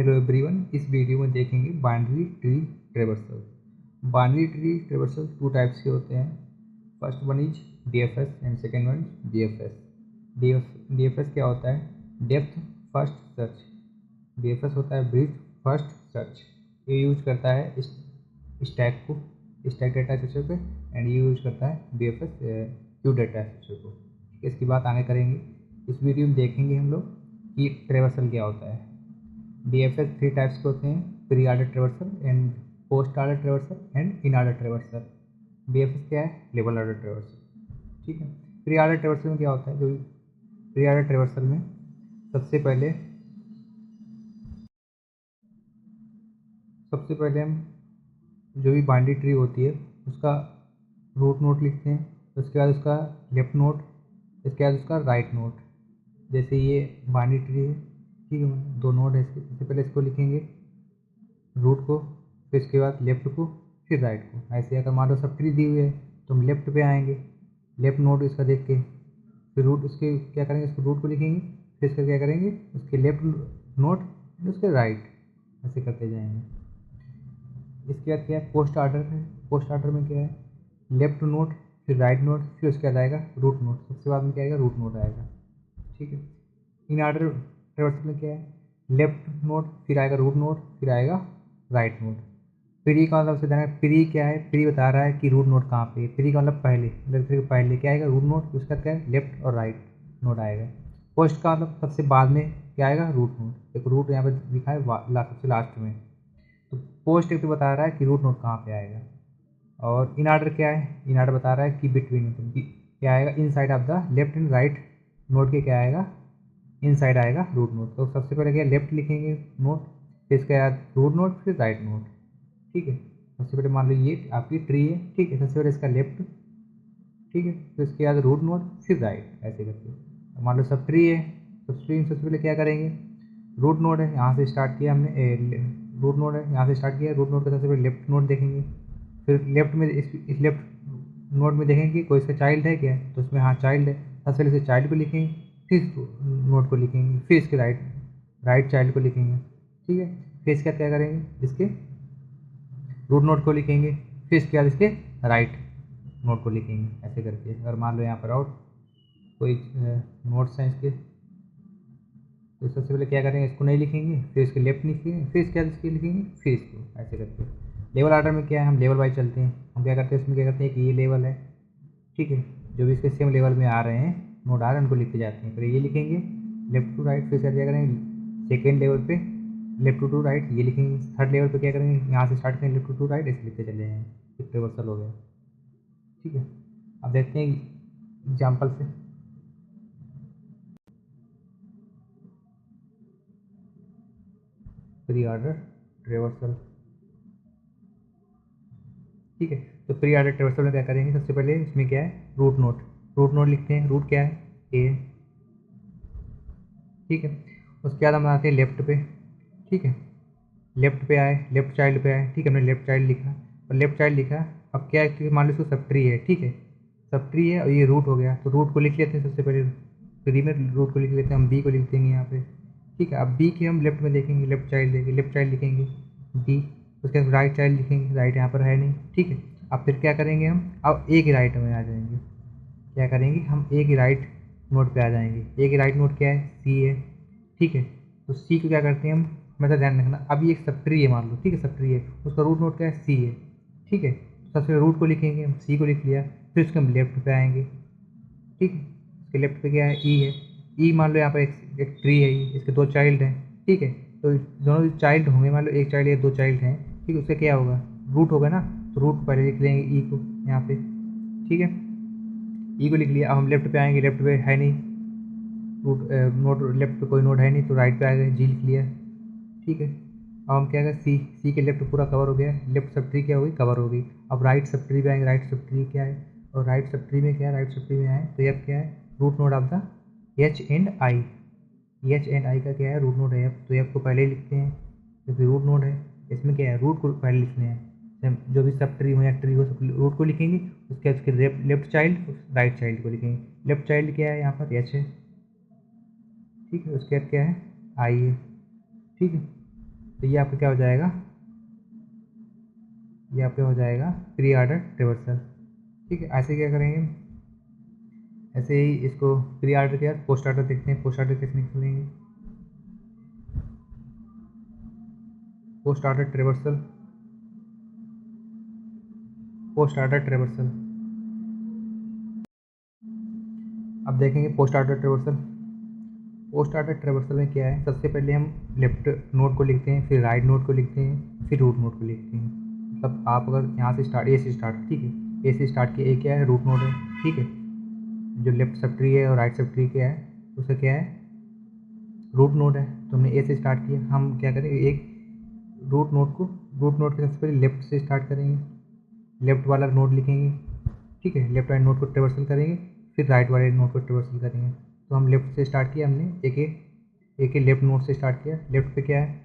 Hello everyone, इस video में देखेंगे binary tree traversal. Binary tree traversal two types के होते हैं। First one is DFS and second one BFS. DFS क्या होता है? Depth first search. बीएफएस होता है ब्रीथ फर्स्ट सर्च। ये यूज करता है स्टैक डेटा स्ट्रक्चर पे, एंड ये यूज करता है बीएफएस क्यू डेटा स्ट्रक्चर को। इसकी बात आगे करेंगे। इस वीडियो में देखेंगे हम लोग कि ट्रेवर्सल क्या होता है। डीएफएस 3 टाइप्स के होते हैं: pre order traversal and post order traversal and in order traversal. BFS क्या है? Level order traversal. ठीक है। प्री ऑर्डर ट्रेवर्सल में क्या होता है? जो प्री ऑर्डर ट्रेवर्सल में सबसे पहले हम जो भी बाइनरी ट्री होती है उसका रूट नोड लिखते हैं, उसके बाद उसका लेफ्ट नोड, इसके बाद उसका राइट नोड। जैसे ये बाइनरी ट्री है, ठीक है, 2 नोड है इसके। सबसे पहले इसको लिखेंगे रूट को, फिर इसके बाद लेफ्ट को, फिर राइट को। ऐसे अगर मान लो सब ट्री दी हुई है तो हम लेफ्ट पे आएंगे, लेफ्ट नोड इसका देख के, फिर रूट उसके क्या करेंगे, इसको रूट को लिखेंगे, फिर इसका क्या करेंगे, उसके लेफ्ट नोड, फिर उसके राइट, ऐसे करते जाएंगे। इसके बाद क्या है? पोस्ट ऑर्डर है। पोस्ट ऑर्डर में क्या है? लेफ्ट नोड, फिर राइट नोड, फिर उसके बाद आएगा रूट नोड। सबसे बाद में क्या आएगा? रूट नोड आएगा। ठीक है। इन ऑर्डर ट्रेवर्सल में क्या है? लेफ्ट नोड, फिर आएगा रूट नोड, फिर आएगा राइट नोड। प्री का मतलब ध्यान है, प्री क्या है? प्री बता रहा है कि रूट नोड कहाँ पे है। प्री का मतलब पहले, फिर पहले क्या आएगा? रूट नोड, उसका क्या है? लेफ्ट और राइट नोड आएगा। पोस्ट का मतलब सबसे बाद में क्या आएगा? Root node. एक रूट यहाँ पे लिखा है सबसे लास्ट में, तो पोस्ट एक तो बता रहा है कि रूट नोड कहाँ पे आएगा। और इन ऑर्डर क्या है? इन ऑर्डर बता रहा है कि बिटवीन क्या आएगा? Inside of the left and right node के क्या आएगा? इन साइड आएगा रूट नोड। तो सबसे पहले क्या लेफ्ट लिखेंगे नोड, फिर इसके बाद रूट नोड, फिर राइट नोड। ठीक है। सबसे पहले मान लो ये आपकी ट्री है, ठीक है, सबसे पहले इसका लेफ्ट, ठीक है, फिर इसके बाद रूट नोड, फिर राइट, ऐसे करके। मान लो सब ट्री है, सब ट्री में सबसे पहले क्या करेंगे? रूट नोड है, यहाँ से स्टार्ट किया हमने, रूट नोड है, यहाँ से स्टार्ट किया, रूट नोड का सबसे पहले लेफ्ट नोड देखेंगे, फिर लेफ्ट में इस लेफ्ट नोड में देखेंगे कि कोई इसका चाइल्ड है क्या, तो उसमें हाँ चाइल्ड है, सबसे पहले इसे चाइल्ड को लिखेंगे, फिर नोड को लिखेंगे, फिर इसके राइट चाइल्ड को लिखेंगे। ठीक है। फिर इसके बाद क्या करेंगे? इसके रूट नोड को लिखेंगे, फिर इसके बाद इसके राइट नोड को लिखेंगे, ऐसे करके। अगर मान लो यहाँ पर और कोई नोट्स हैं इसके, तो सबसे पहले क्या करेंगे? इसको नहीं लिखेंगे, फिर इसके लेफ्ट लिखेंगे, फिर इसके बाद इसके लिखेंगे, फिर इसको, ऐसे करके। लेवल ऑर्डर में क्या है? हम लेवल वाइज चलते हैं। हम क्या करते हैं इसमें? क्या करते हैं कि ये लेवल है, ठीक है, जो भी इसके सेम लेवल में आ रहे हैं नोड आ रहे हैं उनको लिखते जाते हैं। फिर ये लिखेंगे लेफ्ट टू राइट, फिर क्या करेंगे? सेकेंड लेवल पे लेफ्ट टू राइट ये लिखेंगे। थर्ड लेवल पे क्या करेंगे? यहाँ से स्टार्ट करेंगे लेफ्ट टू राइट, ऐसे लिखते चले जाएंगे। एक रिवर्सल हो गया। ठीक है। अब देखते हैं एग्जाम्पल से। प्री ऑर्डर ट्रेवर्सल, ठीक है। तो प्री ऑर्डर ट्रेवर्सल में क्या करेंगे? सबसे पहले इसमें क्या है? रूट नोड लिखते हैं। रूट क्या है? ए, ठीक है। उसके बाद हम आते हैं लेफ्ट पे, ठीक है, लेफ्ट पे आए, लेफ्ट चाइल्ड पे आए, ठीक है, हमने लेफ्ट चाइल्ड लिखा और लेफ्ट चाइल्ड लिखा। अब क्या है कि मान लो इसको सब ट्री है, ठीक है, सब ट्री है और ये रूट हो गया, तो रूट को लिख लेते हैं सबसे पहले। प्री में रूट को लिख लेते हैं, हम बी को लिख देंगे यहाँ पे, ठीक है। अब बी के हम लेफ्ट में देखेंगे, लेफ्ट चाइल्ड देखेंगे, लेफ्ट चाइल्ड लिखेंगे डी, उसके बाद राइट चाइल्ड लिखेंगे, राइट यहाँ पर है नहीं, ठीक है। अब फिर क्या करेंगे हम? अब एक ही राइट में आ जाएंगे। क्या करेंगे हम? एक ही राइट नोट पे आ जाएंगे। एक ही राइट नोट क्या है? सी है, ठीक है। तो सी को क्या करते हैं हम? मतलब ध्यान रखना, अभी एक सब ट्री है मान लो, ठीक है, सब ट्री है, उसका रूट नोट क्या है? सी है, ठीक है। सबसे रूट को लिखेंगे हम, सी को लिख लिया, फिर उसके हम लेफ्ट पे आएंगे, ठीक है। इसके लेफ्ट पे क्या है? ई है। ई मान लो यहाँ पर एक ट्री है, इसके 2 चाइल्ड हैं, ठीक है। तो दोनों चाइल्ड होंगे, मान लो एक चाइल्ड या 2 चाइल्ड हैं, ठीक है, उसका क्या होगा? रूट होगा ना, तो रूट पहले लिख लेंगे ई को यहाँ पे, ठीक है। ई को लिख लिया। अब हम लेफ्ट पे आएंगे, लेफ्ट पे है नहीं रूट नोट, लेफ्ट पे कोई नोट है नहीं, तो राइट पे आ गए, जी लिख लिया, ठीक है। अब हम क्या करें? सी के लेफ्ट पूरा कवर हो गया, लेफ्ट सब ट्री क्या हो गई? कवर हो गई। अब राइट सब ट्री पे आएंगे, राइट सब ट्री क्या है? और राइट सब ट्री में क्या है? राइट सब ट्री में आए तो ये क्या है? Root node of the H and I. H and I का क्या है? रूट नोड है। तो एफ को पहले लिखते हैं क्योंकि रूट नोड है। इसमें क्या है? रूट को पहले लिखने हैं। जो भी सब ट्री हो या ट्री हो, सब रूट को लिखेंगे, उसके बाद उसके लेफ्ट चाइल्ड, राइट चाइल्ड को लिखेंगे। लेफ्ट चाइल्ड क्या है? यहाँ पर एच है, ठीक है, उसके बाद क्या है? आई है, ठीक है। तो ये आपका क्या हो जाएगा, ये आपका हो जाएगा प्री ऑर्डर ट्रेवर्सल। ठीक है, ऐसे क्या करेंगे, ऐसे ही इसको प्री ऑर्डर के बाद पोस्ट ऑर्डर देखते हैं, पोस्ट ऑर्डर कैसे निकलेंगे। Post order traversal, post order traversal. अब देखेंगे post order traversal. Post order traversal में क्या है, सबसे पहले हम लेफ्ट नोड को लिखते हैं, फिर राइट नोड को लिखते हैं, फिर रूट नोड को लिखते हैं। मतलब आप अगर यहाँ से स्टार्ट, ए से स्टार्ट, ठीक है, ए से स्टार्ट किया, ए क्या है, रूट नोड है। ठीक है, जो लेफ्ट सब ट्री है और राइट सब ट्री क्या है, उसका क्या है, रूट नोड है। तो हमने ए से स्टार्ट किया, हम क्या करेंगे, एक रूट नोड को, रूट नोड के सबसे पहले लेफ्ट से स्टार्ट करेंगे, लेफ्ट वाला नोड लिखेंगे। ठीक है, लेफ्ट वाले नोड को ट्रेवर्सल करेंगे, फिर राइट वाले नोड को ट्रेवर्सल करेंगे। तो हम लेफ्ट से स्टार्ट किया, हमने एक लेफ्ट नोड से स्टार्ट किया। लेफ्ट पे क्या है,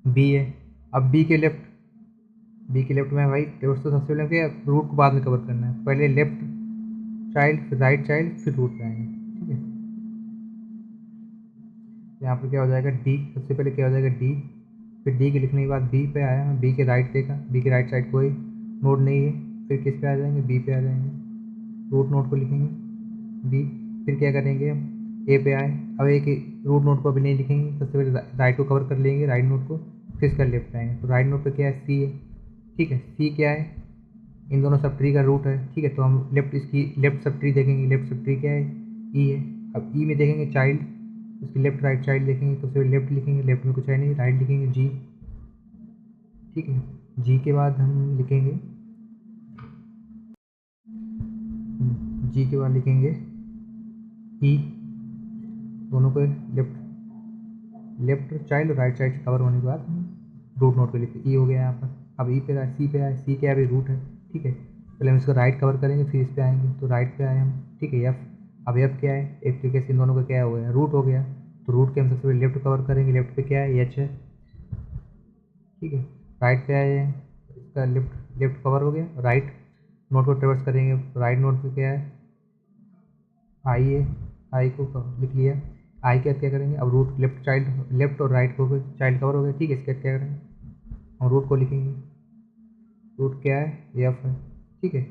बी है। अब बी के लेफ्ट में भाई ट्रेवर्सल सबसे पहले क्या, रूट को बाद में कवर करना है, पहले लेफ्ट चाइल्ड, फिर राइट चाइल्ड, फिर रूट पे आएंगे। ठीक है, यहाँ पे क्या हो जाएगा, डी, सबसे पहले क्या हो जाएगा, डी, फिर डी के लिखने के बाद बी पे आया, बी के राइट देखा, बी के राइट साइड कोई नोड नहीं है, फिर किस पे आ जाएंगे, बी पे आ जाएंगे, रूट नोड को लिखेंगे बी। फिर क्या करेंगे, ए पे आए, अब एक रूट नोड को अभी नहीं लिखेंगे, सबसे पहले राइट को कवर कर लेंगे, राइट नोड को, फिर इसका लेफ्ट पे आएंगे। तो राइट नोड पे क्या है, सी है। ठीक है, सी क्या है, इन दोनों सब ट्री का रूट है। ठीक है, तो हम लेफ्ट, इसकी लेफ्ट सब ट्री देखेंगे, लेफ्ट सब ट्री क्या है, ई है। अब ई में देखेंगे चाइल्ड, उसकी लेफ्ट राइट चाइल्ड देखेंगे, तो फिर लेफ्ट लिखेंगे, लेफ्ट में कुछ है नहीं, राइट लिखेंगे जी। ठीक है, जी के बाद हम लिखेंगे, जी के बाद लिखेंगे ई, दोनों को लेफ्ट चाइल्ड और राइट साइड से कवर होने के बाद रूट नोड पे लिखे, ई हो गया यहाँ पर। अब ई पे आए, सी पे आए, सी क्या है, अभी रूट है। ठीक है, पहले हम इसको राइट कवर करेंगे, फिर इस पे आएंगे, तो राइट पे आए हम। ठीक है, एफ, अब एफ क्या है, एक तरीके से इन दोनों का क्या हो गया, रूट हो गया। तो रूट के हम सबसे पहले लेफ्ट कवर करेंगे, लेफ्ट पे क्या है, एच है। ठीक है, राइट पे आए हैं, इसका लेफ्ट लेफ्ट कवर हो गया, राइट नोड को ट्रेवर्स करेंगे, राइट नोड पे क्या है, आई है, आई को लिख लिया। आई के बाद क्या करेंगे, अब रूट, लेफ्ट चाइल्ड, लेफ्ट और राइट को चाइल्ड कवर हो गया। ठीक है, इसके बाद क्या करेंगे, हम रूट को लिखेंगे, रूट क्या है, एफ है। ठीक है,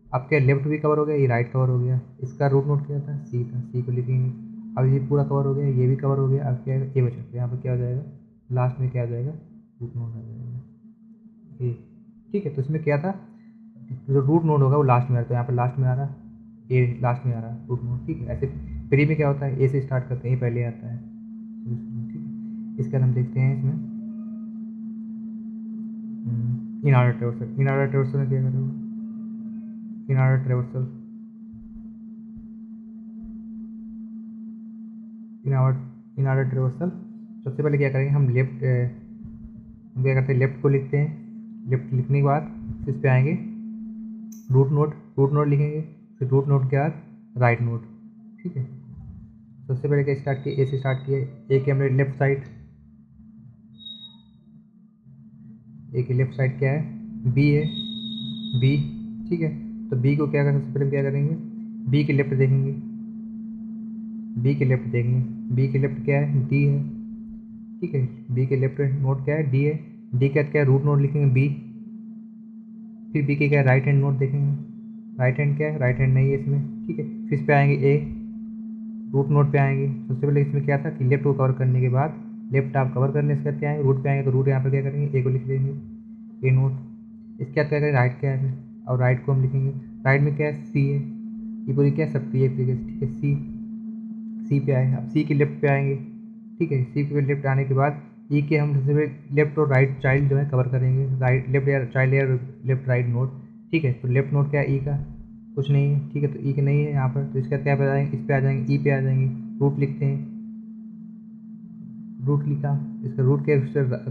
अब क्या, लेफ्ट भी कवर हो गया, ये राइट कवर हो गया, इसका रूट नोट क्या था, सी था, सी को लिखेंगे। अब ये पूरा कवर हो गया, ये भी कवर हो गया, अब क्या है, ए बचा, तो यहाँ पर क्या हो जाएगा, लास्ट में क्या आ जाएगा, रूट नोट आ जाएगा ए। ठीक है, तो इसमें क्या था, जो रूट नोड होगा वो लास्ट में आता है, तो यहाँ पर लास्ट में आ रहा है, ए लास्ट में आ रहा है रूट नोड। ठीक है, ऐसे प्री में क्या होता है, ए से स्टार्ट करते हैं, ए पहले आता है। ठीक है, इसके बाद हम देखते हैं इसमें in order traversal. In order traversal में क्या करोगे, in order traversal, in order traversal, सबसे पहले क्या करेंगे, हम लेफ्ट, हम क्या करते हैं, लेफ्ट को लिखते हैं, लेफ्ट लिखने के बाद इस पे आएंगे, रूट नोड लिखेंगे, फिर रूट नोड के बाद राइट नोड। ठीक है, सबसे पहले क्या स्टार्ट किया, ए से स्टार्ट किया, ए के हमने लेफ्ट साइड, ए की लेफ्ट साइड क्या है, बी है, बी। ठीक है, तो बी को क्या करें, सबसे पहले क्या करेंगे, बी के लेफ्ट देखेंगे, बी के लेफ्ट देखेंगे, बी के लेफ्ट क्या है, डी है। ठीक है, बी के लेफ्ट नोड क्या है, डी है। डी के बाद क्या है, रूट नोड लिखेंगे बी, फिर बी के क्या है, राइट हैंड नोड देखेंगे, राइट हैंड क्या है, राइट हैंड नहीं है इसमें। ठीक है, फिर इस पे आएंगे ए, रूट नोड पे आएंगे। सबसे पहले इसमें क्या था कि लेफ्ट को कवर करने के बाद, लेफ्ट आप कवर कर लें, इसके बाद क्या है, रूट पे आएंगे, तो रूट यहाँ पर क्या करेंगे, ए को लिख देंगे, ए नोट। इसके बाद क्या करेंगे, राइट क्या है, और राइट को हम लिखेंगे, राइट में क्या है, सी है, ये पूरी क्या है, सब एक तरीके से। ठीक है, सी, सी पे आए, अब सी के लेफ्ट पे आएंगे। ठीक है, सी पे लेफ्ट आने के बाद ई के हम सबसे पहले लेफ्ट और राइट चाइल्ड जो है कवर करेंगे, राइट लेफ्ट या चाइल्ड या लेफ्ट राइट नोड। ठीक है, तो लेफ्ट नोड क्या है, ई का कुछ नहीं है। ठीक है, तो ई के नहीं है यहाँ पर, तो इसका क्या पे आ जाएंगे, इस पे आ जाएंगे, ई पे आ जाएंगे, रूट लिखते हैं, रूट लिखा, इसका रूट के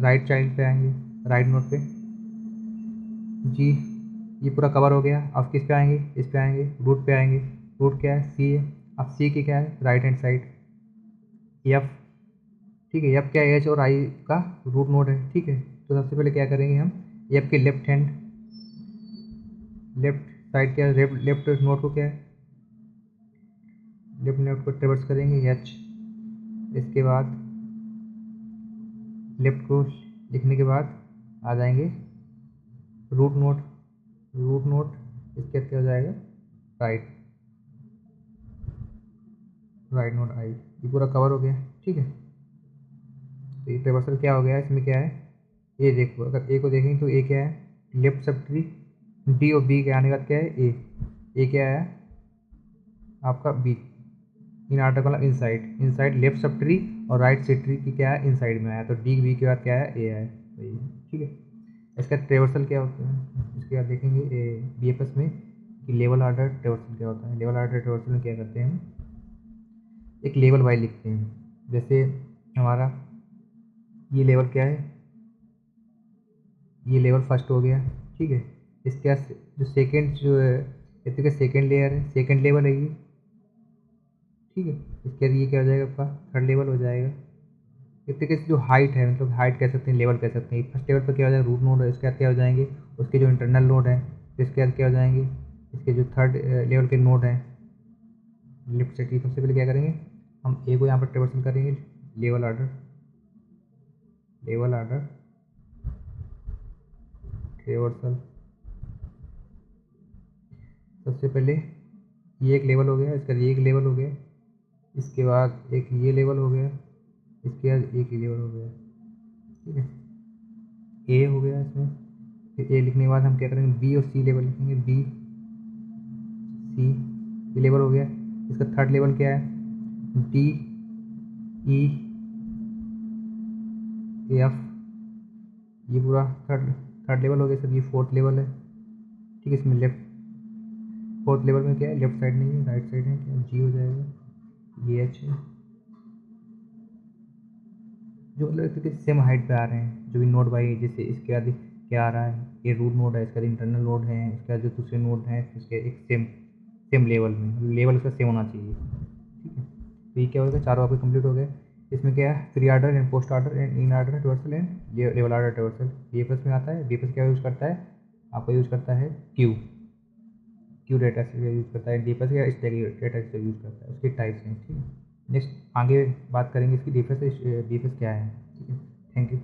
राइट चाइल्ड पे आएंगे, राइट नोड पे जी, ये पूरा कवर हो गया। अब किस पे आएंगे, इस पे आएंगे, रूट पे आएंगे, रूट क्या है, सी है। अब सी की क्या है, राइट हैंड साइड, एफ। ठीक है, एफ क्या है, एच और आई का रूट नोड है। ठीक है, तो सबसे पहले क्या करेंगे हम, एफ के लेफ्ट हैंड, लेफ्ट साइड क्या है, लेफ्ट नोड को क्या है, लेफ्ट नोड को ट्रेवर्स करेंगे, एच। इसके बाद लेफ्ट को लिखने के बाद आ जाएंगे रूट नोड। रूट नोड इसके क्या हो जाएगा, राइट, राइट नोड आई। ये पूरा कवर हो गया, ठीक है। तो ये ट्रेवर्सल क्या हो गया, इसमें क्या है, ए देखो, अगर ए को देखेंगे तो ए क्या है, लेफ्ट सब ट्री। डी और बी के आने का क्या है, ए क्या है आपका बी, इन आर्टर मतलब inside, inside left sub tree और राइट से ट्री की क्या है, इनसाइड में आया, तो डी बी के बाद क्या है, ए आया, तो ये ठीक है। इसका ट्रेवर्सल क्या होता है, इसके बाद देखेंगे बी एफ एस में कि लेवल आर्डर ट्रेवर्सल क्या होता है। लेवल आर्डर ट्रेवर्सल में क्या करते हैं, एक लेवल वाइज लिखते हैं। जैसे हमारा ये लेवल क्या है, ये लेवल फर्स्ट हो गया, ठीक है। इसके बाद जो सेकेंड जो है, इसके सेकेंड लेयर है, सेकेंड लेवल है ये, ठीक है। इसके बाद ये क्या हो जाएगा आपका, थर्ड लेवल हो जाएगा। इस तरीके से जो हाइट है, मतलब हाइट कह सकते हैं, लेवल कह सकते हैं। फर्स्ट लेवल पर क्या हो जाएगा, रूट नोड है, इसके बाद क्या हो जाएंगे उसके जो इंटरनल नोड है, इसके बाद क्या हो जाएंगे इसके जो थर्ड लेवल के नोड हैं लेफ्ट साइड की। सबसे पहले क्या करेंगे हम, ए को यहाँ पर ट्रेवर्सल करेंगे, level order, level order traversal. सबसे पहले ये एक लेवल हो गया, इसका ये एक लेवल हो गया, इसके बाद एक ये लेवल हो गया, इसके बाद एक ही लेवल हो गया, ठीक है। ए हो गया इसमें, फिर ए लिखने के बाद हम क्या करेंगे, बी और सी लेवल लिखेंगे, बी सी, ये लेवल हो गया। इसका थर्ड लेवल क्या है, डी ई एफ, ये पूरा थर्ड थर्ड लेवल हो गया सर। ये फोर्थ लेवल है, ठीक है। इसमें लेफ्ट, फोर्थ लेवल में क्या है, लेफ्ट साइड नहीं है, राइट साइड है, क्या जी हो जाएगा, ये एच है। जो मतलब सेम हाइट पे आ रहे हैं, जो भी नोड बाई, जैसे इसके बाद क्या आ रहा है, ये रूट नोड है, इसके बाद इंटरनल नोड है, इसके बाद जो दूसरे नोड हैं इसके एक सेम सेम लेवल में, लेवल उसका सेम होना चाहिए, ठीक है। तो ये क्या होगा, चारों आपके कंप्लीट हो गए। इसमें क्या है, pre order and post order and in order traversal and level order traversal. BFS में आता है, बीएफएस क्या यूज़ करता है, आपका यूज़ करता है क्यू, क्यू डेटा से यूज़ करता है, डीएफएस या इस डेटा से यूज़ करता है, उसके टाइप्स हैं, ठीक है। नेक्स्ट आगे बात करेंगे इसकी डीएफएस, डीएफएस क्या है, ठीक है। Thank you.